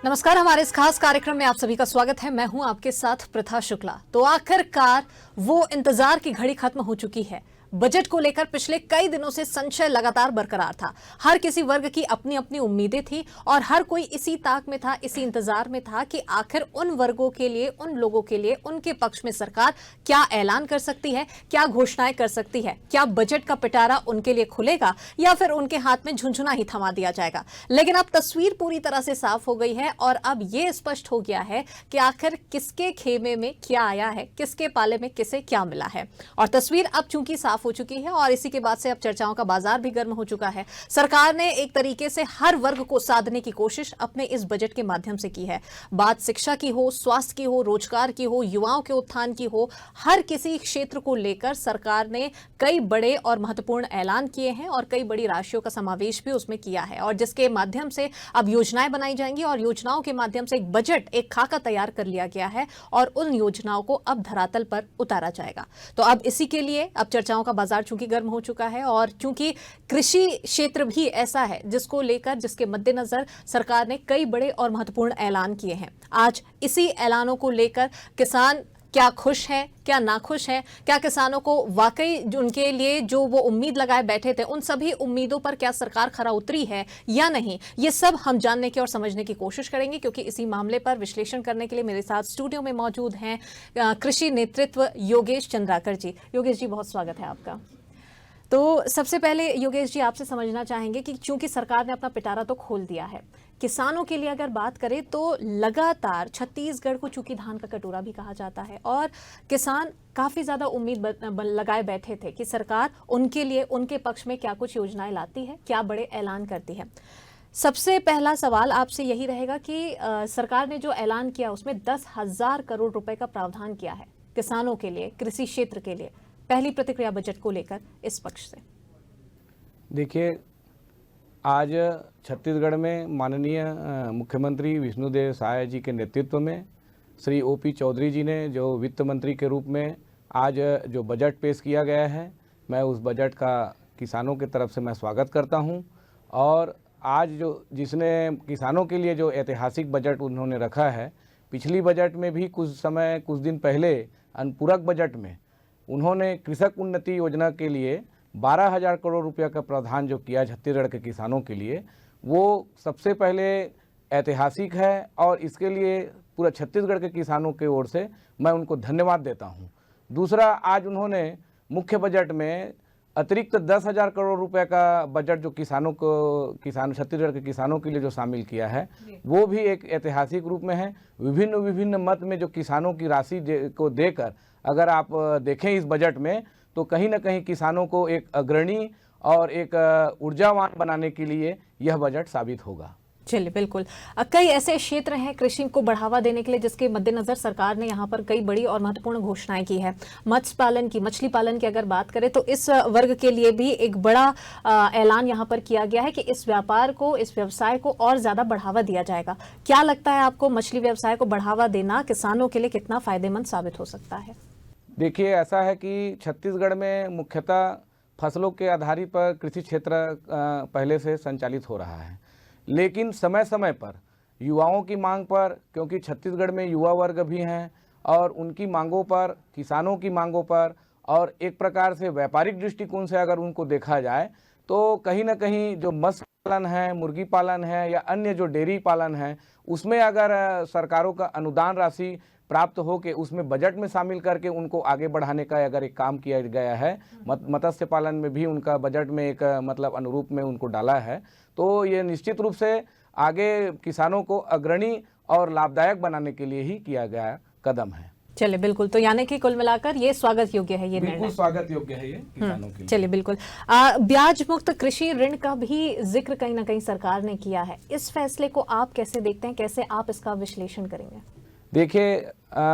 नमस्कार, हमारे इस खास कार्यक्रम में आप सभी का स्वागत है। मैं हूं आपके साथ प्रथा शुक्ला। तो आखिरकार वो इंतजार की घड़ी खत्म हो चुकी है। बजट को लेकर पिछले कई दिनों से संशय लगातार बरकरार था। हर किसी वर्ग की अपनी अपनी उम्मीदें थी और हर कोई इसी ताक में था, इसी इंतजार में था कि आखिर उन वर्गों के लिए, उन लोगों के लिए, उनके पक्ष में सरकार क्या ऐलान कर सकती है, क्या घोषणाएं कर सकती है, क्या बजट का पिटारा उनके लिए खुलेगा या फिर उनके हाथ में झुनझुना ही थमा दिया जाएगा। लेकिन अब तस्वीर पूरी तरह से साफ हो गई है और अब यह स्पष्ट हो गया है कि आखिर किसके खेमे में क्या आया है, किसके पाले में किसे क्या मिला है। और तस्वीर अब चूंकि साफ हो चुकी है और इसी के बाद से अब चर्चाओं का बाजार भी गर्म हो चुका है। सरकार ने एक तरीके से हर वर्ग को साधने की कोशिश अपने इस बजट के माध्यम से की है। बात शिक्षा की हो, स्वास्थ्य की हो, रोजगार की हो, युवाओं के उत्थान की हो, हर किसी क्षेत्र को लेकर सरकार ने कई बड़े और महत्वपूर्ण ऐलान किए हैं और कई बड़ी राशियों का समावेश भी उसमें किया है और जिसके माध्यम से अब योजनाएं बनाई जाएंगी और योजनाओं के माध्यम से एक बजट, एक खाका तैयार कर लिया गया है और उन योजनाओं को अब धरातल पर उतारा जाएगा। तो अब इसी के लिए अब चर्चाओं का बाजार चूंकि गर्म हो चुका है और चूंकि कृषि क्षेत्र भी ऐसा है जिसको लेकर, जिसके मद्देनजर सरकार ने कई बड़े और महत्वपूर्ण ऐलान किए हैं। आज इसी ऐलानों को लेकर किसान क्या खुश है, क्या नाखुश है, क्या किसानों को वाकई उनके लिए जो वो उम्मीद लगाए बैठे थे उन सभी उम्मीदों पर क्या सरकार खरा उतरी है या नहीं, ये सब हम जानने की और समझने की कोशिश करेंगे। क्योंकि इसी मामले पर विश्लेषण करने के लिए मेरे साथ स्टूडियो में मौजूद हैं कृषि नेतृत्व योगेश चंद्राकर जी। योगेश जी, बहुत स्वागत है आपका। तो सबसे पहले योगेश जी आपसे समझना चाहेंगे कि चूंकि सरकार ने अपना पिटारा तो खोल दिया है, किसानों के लिए अगर बात करें तो लगातार छत्तीसगढ़ को चूंकि धान का कटोरा भी कहा जाता है और किसान काफी ज्यादा उम्मीद लगाए बैठे थे कि सरकार उनके लिए, उनके पक्ष में क्या कुछ योजनाएं लाती है, क्या बड़े ऐलान करती है। सबसे पहला सवाल आपसे यही रहेगा कि सरकार ने जो ऐलान किया उसमें 10,000 करोड़ रुपए का प्रावधान किया है किसानों के लिए, कृषि क्षेत्र के लिए। पहली प्रतिक्रिया बजट को लेकर इस पक्ष से। देखिए, आज छत्तीसगढ़ में माननीय मुख्यमंत्री विष्णुदेव साय जी के नेतृत्व में श्री ओपी चौधरी जी ने जो वित्त मंत्री के रूप में आज जो बजट पेश किया गया है, मैं उस बजट का किसानों की तरफ से मैं स्वागत करता हूं। और आज जो जिसने किसानों के लिए जो ऐतिहासिक बजट उन्होंने रखा है, पिछली बजट में भी कुछ दिन पहले अनुपूरक बजट में उन्होंने कृषक उन्नति योजना के लिए 12,000 करोड़ रुपया का प्रावधान जो किया छत्तीसगढ़ के किसानों के लिए, वो सबसे पहले ऐतिहासिक है और इसके लिए पूरा छत्तीसगढ़ के किसानों की ओर से मैं उनको धन्यवाद देता हूं। दूसरा, आज उन्होंने मुख्य बजट में अतिरिक्त 10,000 करोड़ रुपए का बजट जो छत्तीसगढ़ के किसानों के लिए जो शामिल किया है, वो भी एक ऐतिहासिक रूप में है। विभिन्न मत में जो किसानों की राशि को देकर अगर आप देखें इस बजट में, तो कहीं ना कहीं किसानों को एक अग्रणी और एक ऊर्जावान बनाने के लिए यह बजट साबित होगा। चलिए, बिल्कुल। कई ऐसे क्षेत्र हैं कृषि को बढ़ावा देने के लिए जिसके मद्देनजर सरकार ने यहाँ पर कई बड़ी और महत्वपूर्ण घोषणाएं की है। मत्स्य पालन की, मछली पालन की अगर बात करें तो इस वर्ग के लिए भी एक बड़ा ऐलान यहाँ पर किया गया है कि इस व्यापार को, इस व्यवसाय को और ज्यादा बढ़ावा दिया जाएगा। क्या लगता है आपको, मछली व्यवसाय को बढ़ावा देना किसानों के लिए कितना फायदेमंद साबित हो सकता है? देखिए, ऐसा है कि छत्तीसगढ़ में मुख्यतः फसलों के आधारित पर कृषि क्षेत्र पहले से संचालित हो रहा है, लेकिन समय समय पर युवाओं की मांग पर, क्योंकि छत्तीसगढ़ में युवा वर्ग भी हैं और उनकी मांगों पर, किसानों की मांगों पर और एक प्रकार से व्यापारिक दृष्टिकोण से अगर उनको देखा जाए तो कहीं ना कहीं जो मत्स्य पालन है, मुर्गी पालन है या अन्य जो डेयरी पालन है, उसमें अगर सरकारों का अनुदान राशि प्राप्त हो के उसमें बजट में शामिल करके उनको आगे बढ़ाने का अगर एक काम किया गया है, मत्स्य पालन में भी उनका बजट में एक मतलब अनुरूप में उनको डाला है, तो ये निश्चित रूप से आगे किसानों को अग्रणी और लाभदायक बनाने के लिए ही किया गया कदम है। चलिए, बिल्कुल। तो यानी कि कुल मिलाकर ये स्वागत योग्य है, ये निर्णय स्वागत योग्य है ये किसानों के लिए। चलिए, बिल्कुल। ब्याज मुक्त कृषि ऋण का भी जिक्र कहीं ना कहीं सरकार ने किया है। इस फैसले को आप कैसे देखते हैं, कैसे आप इसका विश्लेषण करेंगे? देखिए,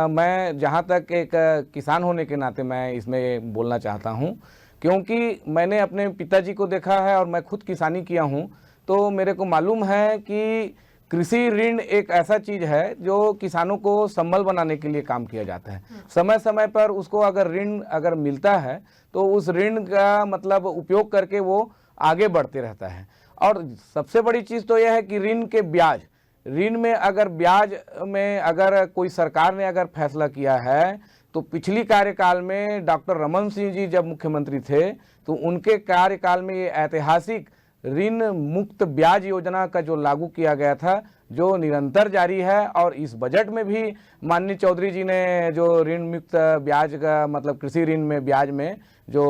मैं जहाँ तक एक किसान होने के नाते मैं इसमें बोलना चाहता हूँ, क्योंकि मैंने अपने पिताजी को देखा है और मैं खुद किसानी किया हूँ, तो मेरे को मालूम है कि कृषि ऋण एक ऐसा चीज है जो किसानों को संबल बनाने के लिए काम किया जाता है। समय समय पर उसको अगर ऋण अगर मिलता है तो उस ऋण का मतलब उपयोग करके वो आगे बढ़ते रहता है। और सबसे बड़ी चीज़ तो यह है कि ऋण के ब्याज ऋण में अगर ब्याज में अगर कोई सरकार ने अगर फैसला किया है तो पिछली कार्यकाल में डॉक्टर रमन सिंह जी जब मुख्यमंत्री थे तो उनके कार्यकाल में ये ऐतिहासिक ऋण मुक्त ब्याज योजना का जो लागू किया गया था, जो निरंतर जारी है। और इस बजट में भी माननीय चौधरी जी ने जो ऋण मुक्त ब्याज का मतलब कृषि ऋण में ब्याज में जो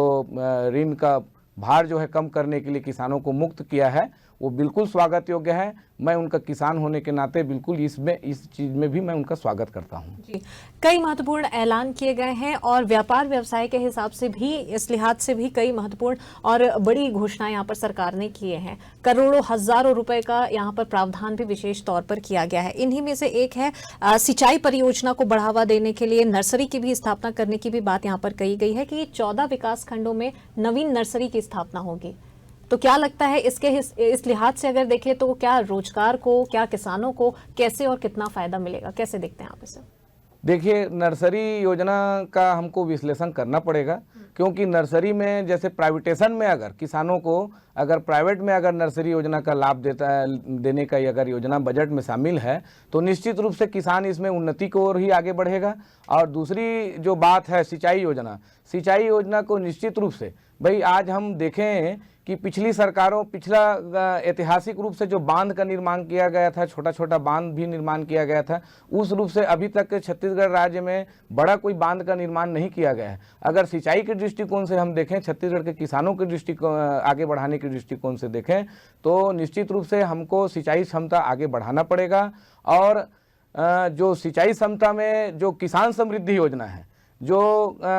ऋण का भार जो है कम करने के लिए किसानों को मुक्त किया है, वो बिल्कुल स्वागत योग्य है। मैं उनका किसान होने के नाते बिल्कुल इस चीज़ में भी मैं उनका स्वागत करता हूँ। जी, कई महत्वपूर्ण ऐलान किए गए हैं और व्यापार व्यवसाय के हिसाब से भी, इस लिहाज से भी कई महत्वपूर्ण और बड़ी घोषणाएं यहाँ पर सरकार ने किए हैं। करोड़ों हजारों रुपए का यहाँ पर प्रावधान भी विशेष तौर पर किया गया है। इन्हीं में से एक है सिंचाई परियोजना को बढ़ावा देने के लिए नर्सरी की भी स्थापना करने की भी बात यहाँ पर कही गई है कि 14 विकास खंडों में नवीन नर्सरी की स्थापना होगी। तो क्या लगता है इस लिहाज से अगर देखें तो क्या रोजगार को, क्या किसानों को कैसे और कितना फायदा मिलेगा, कैसे देखते हैं आप इसे? देखिए, नर्सरी योजना का हमको विश्लेषण करना पड़ेगा, क्योंकि नर्सरी में जैसे प्राइवेटेशन में अगर किसानों को अगर प्राइवेट में अगर नर्सरी योजना का लाभ देने का अगर योजना बजट में शामिल है तो निश्चित रूप से किसान इसमें उन्नति की ओर ही आगे बढ़ेगा। और दूसरी जो बात है सिंचाई योजना को निश्चित रूप से भाई आज हम देखें कि पिछली सरकारों ऐतिहासिक रूप से जो बांध का निर्माण किया गया था, छोटा छोटा बांध भी निर्माण किया गया था, उस रूप से अभी तक छत्तीसगढ़ राज्य में बड़ा कोई बांध का निर्माण नहीं किया गया है। अगर सिंचाई के दृष्टिकोण से हम देखें, छत्तीसगढ़ के किसानों के दृष्टिकोण आगे बढ़ाने के दृष्टिकोण से देखें तो निश्चित रूप से हमको सिंचाई क्षमता आगे बढ़ाना पड़ेगा। और जो सिंचाई क्षमता में जो किसान समृद्धि योजना है, जो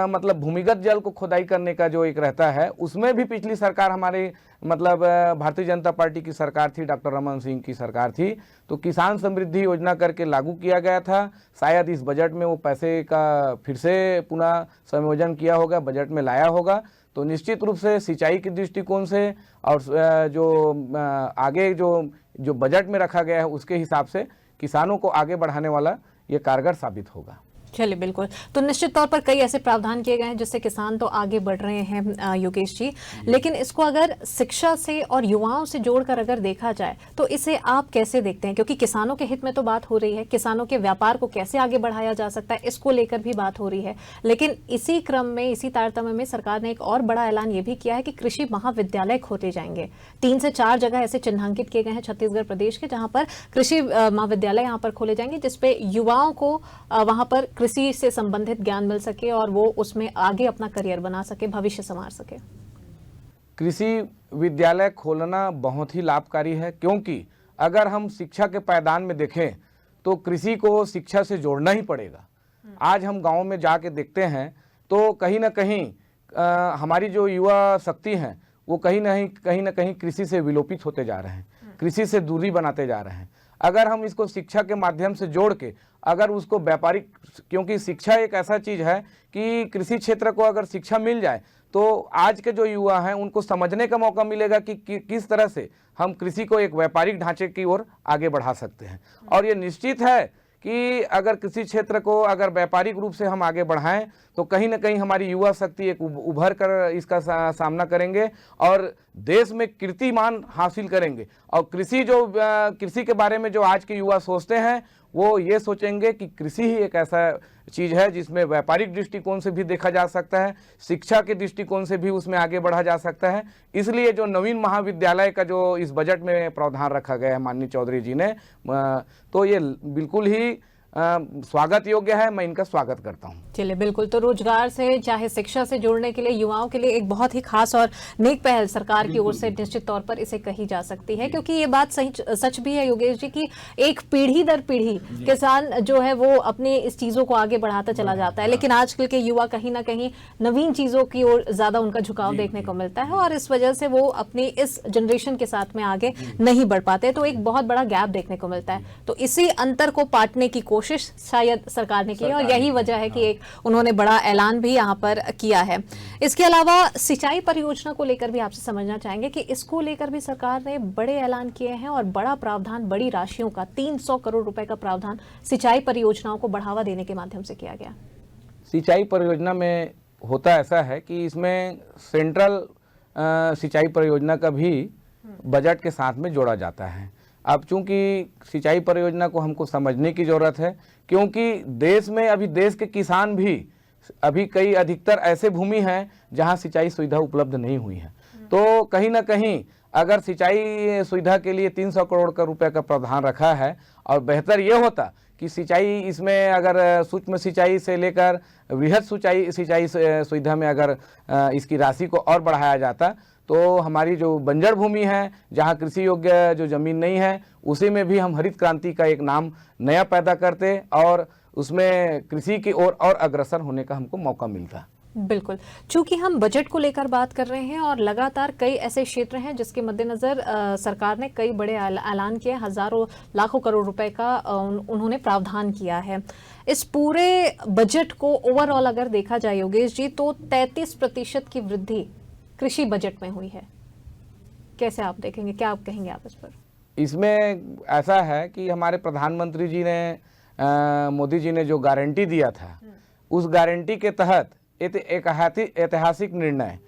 मतलब भूमिगत जल को खोदाई करने का जो एक रहता है, उसमें भी पिछली सरकार हमारे मतलब भारतीय जनता पार्टी की सरकार थी, डॉक्टर रमन सिंह की सरकार थी, तो किसान समृद्धि योजना करके लागू किया गया था। शायद इस बजट में वो पैसे का फिर से पुनः संयोजन किया होगा, बजट में लाया होगा। तो निश्चित रूप से सिंचाई के दृष्टिकोण से और जो आगे जो बजट में रखा गया है उसके हिसाब से किसानों को आगे बढ़ाने वाला ये कारगर साबित होगा। चलिए, बिल्कुल। तो निश्चित तौर पर कई ऐसे प्रावधान किए गए हैं जिससे किसान तो आगे बढ़ रहे हैं योगेश जी, लेकिन इसको अगर शिक्षा से और युवाओं से जोड़कर अगर देखा जाए तो इसे आप कैसे देखते हैं? क्योंकि किसानों के हित में तो बात हो रही है, किसानों के व्यापार को कैसे आगे बढ़ाया जा सकता है इसको लेकर भी बात हो रही है, लेकिन इसी क्रम में, इसी तारतम्य में सरकार ने एक और बड़ा ऐलान ये भी किया है कि कृषि महाविद्यालय खोले जाएंगे। 3 से 4 जगह ऐसे चिन्हांकित किए गए हैं छत्तीसगढ़ प्रदेश के, जहां पर कृषि महाविद्यालय यहाँ पर खोले जाएंगे, जिसपे युवाओं को वहां पर कृषि से संबंधित ज्ञान मिल सके और वो उसमें आगे अपना करियर बना सके, भविष्य संवार सके। कृषि विद्यालय खोलना बहुत ही लाभकारी है, क्योंकि अगर हम शिक्षा के पायदान में देखें तो कृषि को शिक्षा से जोड़ना ही पड़ेगा। आज हम गांव में जाके देखते हैं तो कहीं ना कहीं हमारी जो युवा शक्ति हैं वो कहीं ना कहीं कृषि से विलोपित होते जा रहे हैं, कृषि से दूरी बनाते जा रहे हैं। अगर हम इसको शिक्षा के माध्यम से जोड़ के अगर उसको व्यापारिक, क्योंकि शिक्षा एक ऐसा चीज़ है कि कृषि क्षेत्र को अगर शिक्षा मिल जाए तो आज के जो युवा हैं उनको समझने का मौका मिलेगा कि किस तरह से हम कृषि को एक व्यापारिक ढांचे की ओर आगे बढ़ा सकते हैं। और ये निश्चित है कि अगर कृषि क्षेत्र को अगर व्यापारिक रूप से हम आगे बढ़ाएं तो कहीं ना कहीं हमारी युवा शक्ति एक उभर कर इसका सामना करेंगे और देश में कीर्तिमान हासिल करेंगे। और कृषि के बारे में जो आज के युवा सोचते हैं वो ये सोचेंगे कि कृषि ही एक ऐसा चीज़ है जिसमें व्यापारिक दृष्टिकोण से भी देखा जा सकता है, शिक्षा के दृष्टिकोण से भी उसमें आगे बढ़ा जा सकता है। इसलिए जो नवीन महाविद्यालय का जो इस बजट में प्रावधान रखा गया है माननीय चौधरी जी ने, तो ये बिल्कुल ही स्वागत योग्य है, मैं इनका स्वागत करता हूं। चलिए, बिल्कुल। तो रोजगार से चाहे शिक्षा से जोड़ने के लिए युवाओं के लिए एक बहुत ही खास और नेक पहल सरकार की ओर से निश्चित तौर पर इसे कही जा सकती है, क्योंकि ये बात सच भी है योगेश जी की एक पीढ़ी दर पीढ़ी किसान जो है वो अपनी इस चीजों को आगे बढ़ाता चला जाता है, लेकिन आजकल के युवा कहीं ना कहीं नवीन चीजों की ओर ज्यादा उनका झुकाव देखने को मिलता है और इस वजह से वो अपनी इस जनरेशन के साथ में आगे नहीं बढ़ पाते, तो एक बहुत बड़ा गैप देखने को मिलता है। तो इसी अंतर को पाटने की कोशिश शायद सरकार ने की है और यही वजह है कि एक उन्होंने बड़ा ऐलान भी यहाँ पर किया है। इसके अलावा सिंचाई परियोजना को लेकर भी आपसे समझना चाहेंगे कि इसको लेकर भी सरकार ने बड़े ऐलान किए हैं और बड़ा प्रावधान, बड़ी राशियों का 300 करोड़ रुपए का प्रावधान सिंचाई परियोजनाओं को बढ़ावा देने के माध्यम से किया गया। सिंचाई परियोजना में होता ऐसा है कि इसमें सेंट्रल सिंचाई परियोजना का भी बजट के साथ में जोड़ा जाता है। अब चूंकि सिंचाई परियोजना को हमको समझने की ज़रूरत है, क्योंकि देश में अभी देश के किसान भी अभी कई अधिकतर ऐसे भूमि हैं जहां सिंचाई सुविधा उपलब्ध नहीं हुई है। तो कहीं ना कहीं अगर सिंचाई सुविधा के लिए 300 करोड़ का रुपए का प्रावधान रखा है, और बेहतर ये होता कि सिंचाई इसमें अगर सूक्ष्म सिंचाई से लेकर वृहद सिंचाई सुविधा में अगर इसकी राशि को और बढ़ाया जाता, तो हमारी जो बंजर भूमि है, जहाँ कृषि योग्य जो ज़मीन नहीं है, उसी में भी हम हरित क्रांति का एक नाम नया पैदा करते और उसमें कृषि की ओर और अग्रसर होने का हमको मौका मिलता। बिल्कुल, चूंकि हम बजट को लेकर बात कर रहे हैं और लगातार कई ऐसे क्षेत्र हैं जिसके मद्देनजर सरकार ने कई बड़े ऐलान किए, हजारों लाखों करोड़ रुपए का उन्होंने प्रावधान किया है। इस पूरे बजट को ओवरऑल अगर देखा जाए योगेश जी, तो 33% की वृद्धि कृषि बजट में हुई है। कैसे आप देखेंगे, क्या आप कहेंगे आप इस पर? इसमें ऐसा है कि हमारे प्रधानमंत्री जी ने मोदी जी ने जो गारंटी दिया था, उस गारंटी के तहत एक ऐतिहासिक निर्णय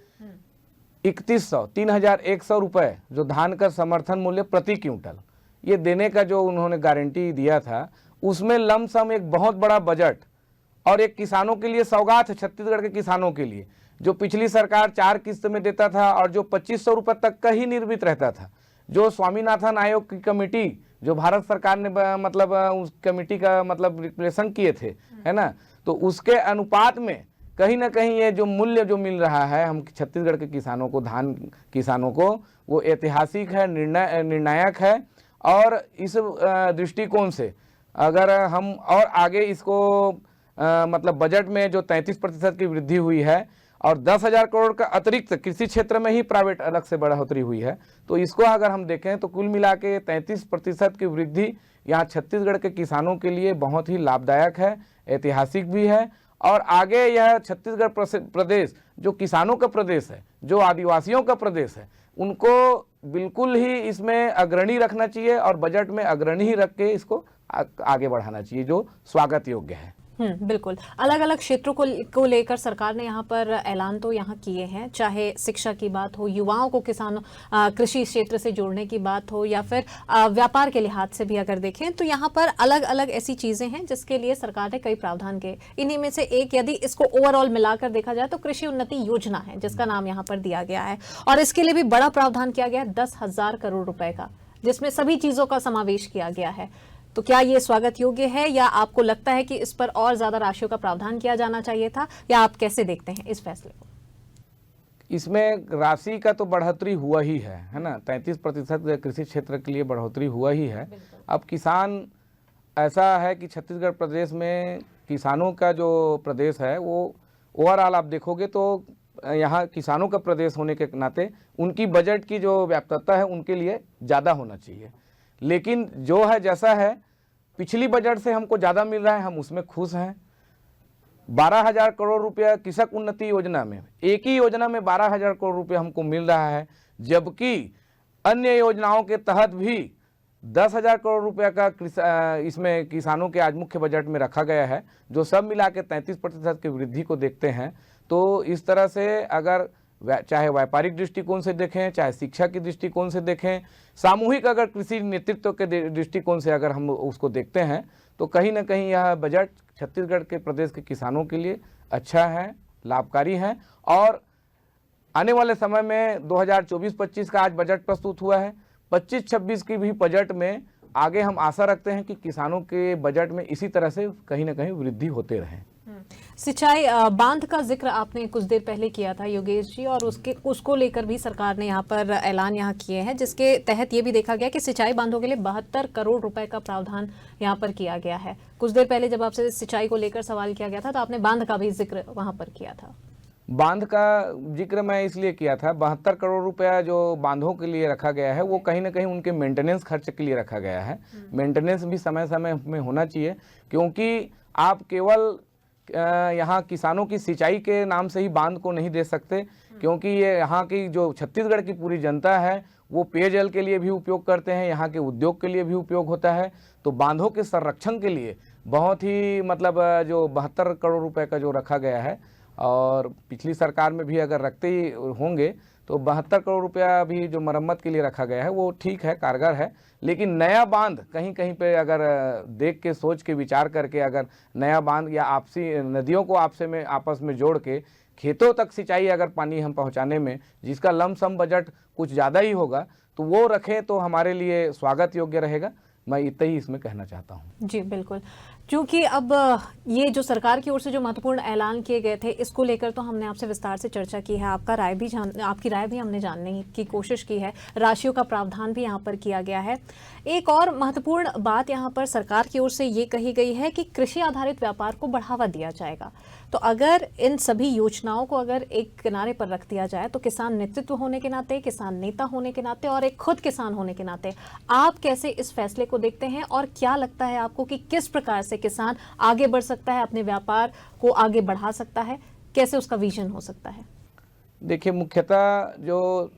3,100 रुपए जो धान का समर्थन मूल्य प्रति क्विंटल ये देने का जो उन्होंने गारंटी दिया था, उसमें लमसम एक बहुत बड़ा बजट और एक किसानों के लिए सौगात है, छत्तीसगढ़ के किसानों के लिए, जो पिछली सरकार 4 किस्त में देता था और जो 2500 रुपये तक का ही निर्मित रहता था। जो स्वामीनाथन आयोग की कमेटी जो भारत सरकार ने मतलब उस कमेटी का मतलब रिप्लेसन किए थे, है ना, तो उसके अनुपात में कहीं ना कहीं ये जो मूल्य जो मिल रहा है हम छत्तीसगढ़ के किसानों को, धान किसानों को, वो ऐतिहासिक है, निर्णायक है। और इस दृष्टिकोण से अगर हम और आगे इसको मतलब बजट में जो 33% की वृद्धि हुई है और 10,000 करोड़ का अतिरिक्त कृषि क्षेत्र में ही प्राइवेट अलग से बढ़ोतरी हुई है, तो इसको अगर हम देखें तो कुल मिला के 33% की वृद्धि यहाँ छत्तीसगढ़ के किसानों के लिए बहुत ही लाभदायक है, ऐतिहासिक भी है। और आगे यह छत्तीसगढ़ प्रदेश जो किसानों का प्रदेश है, जो आदिवासियों का प्रदेश है, उनको बिल्कुल ही इसमें अग्रणी रखना चाहिए और बजट में अग्रणी ही रख के इसको आगे बढ़ाना चाहिए, जो स्वागत योग्य है। बिल्कुल, अलग अलग क्षेत्रों को लेकर सरकार ने यहाँ पर ऐलान तो यहाँ किए हैं, चाहे शिक्षा की बात हो, युवाओं को किसानों कृषि क्षेत्र से जोड़ने की बात हो, या फिर व्यापार के लिहाज से भी अगर देखें तो यहाँ पर अलग अलग ऐसी चीजें हैं जिसके लिए सरकार ने कई प्रावधान किए। इन्हीं में से एक यदि इसको ओवरऑल मिलाकर देखा जाए तो कृषि उन्नति योजना है, जिसका नाम यहाँ पर दिया गया है, और इसके लिए भी बड़ा प्रावधान किया गया है 10,000 करोड़ रुपए का, जिसमें सभी चीजों का समावेश किया गया है। तो क्या ये स्वागत योग्य है, या आपको लगता है कि इस पर और ज्यादा राशियों का प्रावधान किया जाना चाहिए था, या आप कैसे देखते हैं इस फैसले को? इसमें राशि का तो बढ़ोतरी हुआ ही है ना, 33% कृषि क्षेत्र के लिए बढ़ोतरी हुआ ही है। अब किसान ऐसा है कि छत्तीसगढ़ प्रदेश में किसानों का जो प्रदेश है वो ओवरऑल आप देखोगे तो यहाँ किसानों का प्रदेश होने के नाते उनकी बजट की जो व्याप्तता है उनके लिए ज़्यादा होना चाहिए, लेकिन जो है जैसा है पिछली बजट से हमको ज़्यादा मिल रहा है, हम उसमें खुश हैं। 12,000 करोड़ रुपया कृषक उन्नति योजना में, एक ही योजना में 12,000 करोड़ रुपया हमको मिल रहा है, जबकि अन्य योजनाओं के तहत भी 10,000 करोड़ रुपया का इसमें किसानों के आज मुख्य बजट में रखा गया है, जो सब मिला के 33% की वृद्धि को देखते हैं। तो इस तरह से अगर चाहे व्यापारिक दृष्टिकोण से देखें, चाहे शिक्षा की दृष्टिकोण से देखें, सामूहिक अगर कृषि नेतृत्व के दृष्टिकोण से अगर हम उसको देखते हैं, तो कहीं ना कहीं यह बजट छत्तीसगढ़ के प्रदेश के किसानों के लिए अच्छा है, लाभकारी है। और आने वाले समय में 2024-25 का आज बजट प्रस्तुत हुआ है, 25-26 की भी बजट में आगे हम आशा रखते हैं कि किसानों के बजट में इसी तरह से कहीं ना कहीं वृद्धि होते रहे। सिंचाई बांध का जिक्र आपने कुछ देर पहले किया था योगेश जी, और उसको लेकर भी सरकार ने यहाँ पर ऐलान यहाँ किए हैं, जिसके तहत ये भी देखा गया कि सिंचाई बांधों के लिए 72 करोड़ रुपए का प्रावधान यहाँ पर किया गया है। कुछ देर पहले जब आपसे सिंचाई को लेकर सवाल किया गया था तो आपने बांध का भी जिक्र वहां पर किया था। बांध का जिक्र मैं इसलिए किया था, 72 करोड़ रुपया जो बांधों के लिए रखा गया है वो कहीं ना कहीं उनके मेंटेनेंस खर्च के लिए रखा गया है। मेंटेनेंस भी समय समय में होना चाहिए, क्योंकि आप केवल यहाँ किसानों की सिंचाई के नाम से ही बांध को नहीं दे सकते, क्योंकि ये यहाँ की जो छत्तीसगढ़ की पूरी जनता है वो पेयजल के लिए भी उपयोग करते हैं, यहाँ के उद्योग के लिए भी उपयोग होता है। तो बांधों के संरक्षण के लिए बहुत ही मतलब जो 72 करोड़ रुपए का जो रखा गया है, और पिछली सरकार में भी अगर रखते ही होंगे तो 72 करोड़ रुपया अभी जो मरम्मत के लिए रखा गया है वो ठीक है, कारगर है। लेकिन नया बांध कहीं कहीं पे अगर देख के, सोच के, विचार करके अगर नया बांध या आपसी नदियों को आपस में जोड़ के खेतों तक सिंचाई अगर पानी हम पहुंचाने में, जिसका लमसम बजट कुछ ज़्यादा ही होगा, तो वो रखें तो हमारे लिए स्वागत योग्य रहेगा। मैं इतना ही इसमें कहना चाहता हूँ। जी बिल्कुल, क्योंकि अब ये जो सरकार की ओर से जो महत्वपूर्ण ऐलान किए गए थे, इसको लेकर तो हमने आपसे विस्तार से चर्चा की है। आपकी राय भी हमने जानने की कोशिश की है। राशियों का प्रावधान भी यहाँ पर किया गया है। एक और महत्वपूर्ण बात यहाँ पर सरकार की ओर से ये कही गई है कि कृषि आधारित व्यापार को बढ़ावा दिया जाएगा। तो अगर इन सभी योजनाओं को अगर एक किनारे पर रख दिया जाए तो किसान नेतृत्व होने के नाते, किसान नेता होने के नाते और एक खुद किसान होने के नाते आप कैसे इस फैसले को देखते हैं, और क्या लगता है आपको कि किस प्रकार से किसान आगे बढ़ सकता है, अपने व्यापार को आगे बढ़ा सकता है, कैसे उसका विजन हो सकता है? देखिए, मुख्यतः जो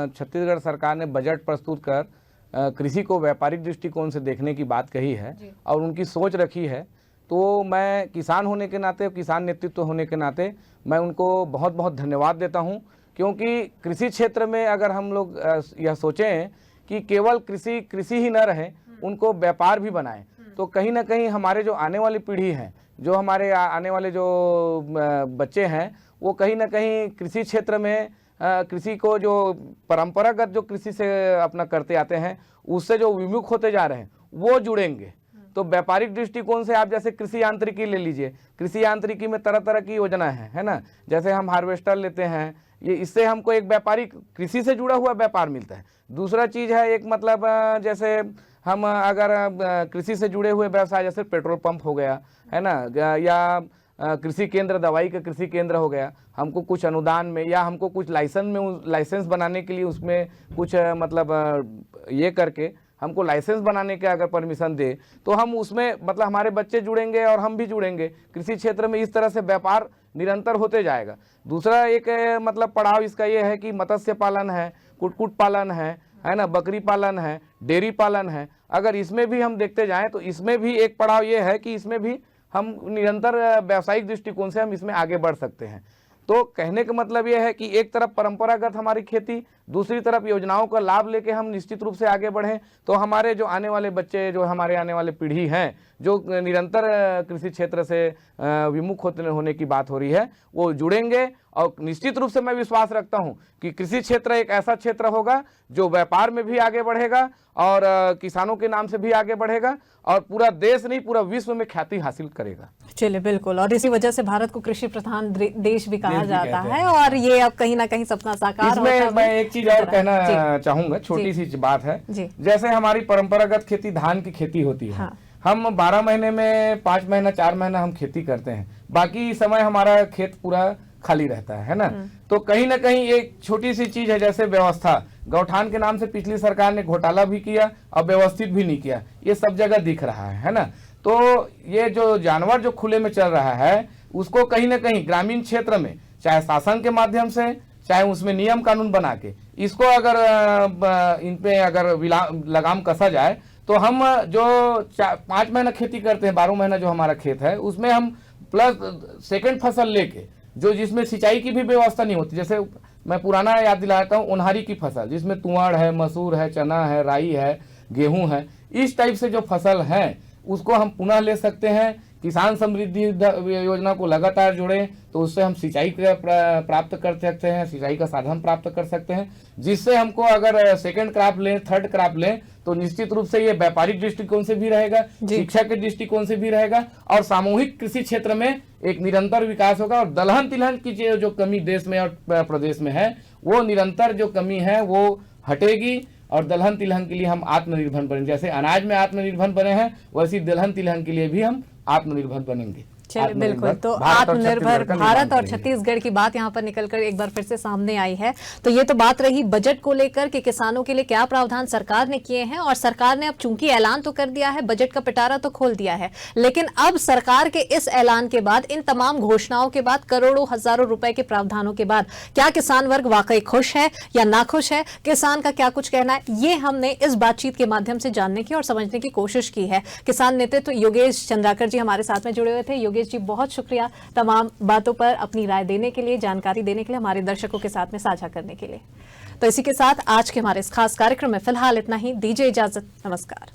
छत्तीसगढ़ सरकार ने बजट प्रस्तुत कर कृषि को व्यापारिक दृष्टिकोण से देखने की बात कही है और उनकी सोच रखी है, तो मैं किसान होने के नाते, किसान नेतृत्व होने के नाते मैं उनको बहुत बहुत धन्यवाद देता हूं। क्योंकि कृषि क्षेत्र में अगर हम लोग यह सोचें कि केवल कृषि ही न रहे, उनको व्यापार भी बनाएं, तो कहीं ना कहीं हमारे जो आने वाली पीढ़ी है, जो हमारे आने वाले जो बच्चे हैं, वो कहीं ना कहीं कृषि क्षेत्र में कृषि को जो परंपरागत जो कृषि से अपना करते आते हैं, उससे जो विमुख होते जा रहे हैं वो जुड़ेंगे। तो व्यापारिक दृष्टिकोण से आप जैसे कृषि यांत्रिकी ले लीजिए, कृषि यांत्रिकी में तरह तरह की योजना है ना। जैसे हम हार्वेस्टर लेते हैं, ये इससे हमको एक व्यापारिक कृषि से जुड़ा हुआ व्यापार मिलता है। दूसरा चीज़ है एक मतलब जैसे हम अगर कृषि से जुड़े हुए व्यवसाय, जैसे पेट्रोल पंप हो गया है ना, या कृषि केंद्र, दवाई का कृषि केंद्र हो गया, हमको कुछ अनुदान में या हमको कुछ लाइसेंस बनाने के लिए उसमें कुछ मतलब ये करके हमको लाइसेंस बनाने के अगर परमिशन दे, तो हम उसमें मतलब हमारे बच्चे जुड़ेंगे और हम भी जुड़ेंगे कृषि क्षेत्र में। इस तरह से व्यापार निरंतर होते जाएगा। दूसरा एक मतलब पड़ाव इसका ये है कि मत्स्य पालन है, कुक्कुट पालन है ना, बकरी पालन है, डेयरी पालन है। अगर इसमें भी हम देखते जाएं तो इसमें भी एक पड़ाव ये है कि इसमें भी हम निरंतर व्यावसायिक दृष्टिकोण से हम इसमें आगे बढ़ सकते हैं। तो कहने का मतलब यह है कि एक तरफ परंपरागत हमारी खेती, दूसरी तरफ योजनाओं का लाभ लेके हम निश्चित रूप से आगे बढ़ें, तो हमारे जो आने वाले बच्चे, जो हमारे आने वाले पीढ़ी हैं, जो निरंतर कृषि क्षेत्र से विमुख होने की बात हो रही है, वो जुड़ेंगे। और निश्चित रूप से मैं विश्वास रखता हूं कि कृषि क्षेत्र एक ऐसा क्षेत्र होगा जो व्यापार में भी आगे बढ़ेगा और किसानों के नाम से भी आगे बढ़ेगा और पूरा देश नहीं, पूरा विश्व में ख्याति हासिल करेगा। चलिए, बिल्कुल। और इसी वजह से भारत को कृषि प्रधान देश भी कहा जाता है, और ये अब कहीं ना कहीं सपना साकार होता है। मैं एक चीज और कहना चाहूंगा, छोटी सी बात है। जैसे हमारी परंपरागत खेती धान की खेती होती है, हम 12 महीने में 5 महीना 4 महीना हम खेती करते हैं, बाकी समय हमारा खेत पूरा खाली रहता है ना। तो कहीं ना कहीं एक छोटी सी चीज है, जैसे व्यवस्था, गौठान के नाम से पिछली सरकार ने घोटाला भी किया और व्यवस्थित भी नहीं किया, ये सब जगह दिख रहा है ना। तो ये जो जानवर जो खुले में चल रहा है, उसको कहीं ना कहीं ग्रामीण क्षेत्र में, चाहे शासन के माध्यम से, चाहे उसमें नियम कानून बना के, इसको अगर इन पे अगर लगाम कसा जाए, तो हम जो 5 महीना खेती करते हैं, 12 महीना जो हमारा खेत है, उसमें हम प्लस सेकंड फसल लेके, जो जिसमें सिंचाई की भी व्यवस्था नहीं होती, जैसे मैं पुराना याद दिलाता हूँ, उन्हारी की फसल जिसमें तुअर है, मसूर है, चना है, राई है, गेहूं है, इस टाइप से जो फसल है उसको हम पुनः ले सकते हैं। किसान समृद्धि योजना को लगातार जुड़े तो उससे हम सिंचाई प्राप्त कर सकते हैं, सिंचाई का साधन प्राप्त कर सकते हैं, जिससे हमको अगर सेकंड क्रॉप लें, थर्ड क्रॉप लें, तो निश्चित रूप से ये व्यापारिक दृष्टिकोण से भी रहेगा, शिक्षा के दृष्टिकोण से भी रहेगा और सामूहिक कृषि क्षेत्र में एक निरंतर विकास होगा। और दलहन तिलहन की जो कमी देश में और प्रदेश में है, वो निरंतर जो कमी है वो हटेगी और दलहन तिलहन के लिए हम आत्मनिर्भर बनेंगे। जैसे अनाज में आत्मनिर्भर बने हैं, वैसी दलहन तिलहन के लिए भी हम आत्मनिर्भर बनेंगे। चलिए, बिल्कुल। तो आत्मनिर्भर भारत और छत्तीसगढ़ की बात यहाँ पर निकलकर एक बार फिर से सामने आई है। तो ये तो बात रही बजट को लेकर कि किसानों के लिए क्या प्रावधान सरकार ने किए हैं, और सरकार ने अब चूंकि ऐलान तो कर दिया है, बजट का पिटारा तो खोल दिया है, लेकिन अब सरकार के इस ऐलान के बाद, इन तमाम घोषणाओं के बाद, करोड़ों हजारों रुपए के प्रावधानों के बाद, क्या किसान वर्ग वाकई खुश है या नाखुश है, किसान का क्या कुछ कहना है, ये हमने इस बातचीत के माध्यम से जानने की और समझने की कोशिश की है। किसान नेतृत्व योगेश चंद्राकर जी हमारे साथ में जुड़े हुए थे। योगेश योगेश जी, बहुत शुक्रिया तमाम बातों पर अपनी राय देने के लिए, जानकारी देने के लिए, हमारे दर्शकों के साथ में साझा करने के लिए। तो इसी के साथ आज के हमारे इस खास कार्यक्रम में फिलहाल इतना ही। दीजिए इजाजत, नमस्कार।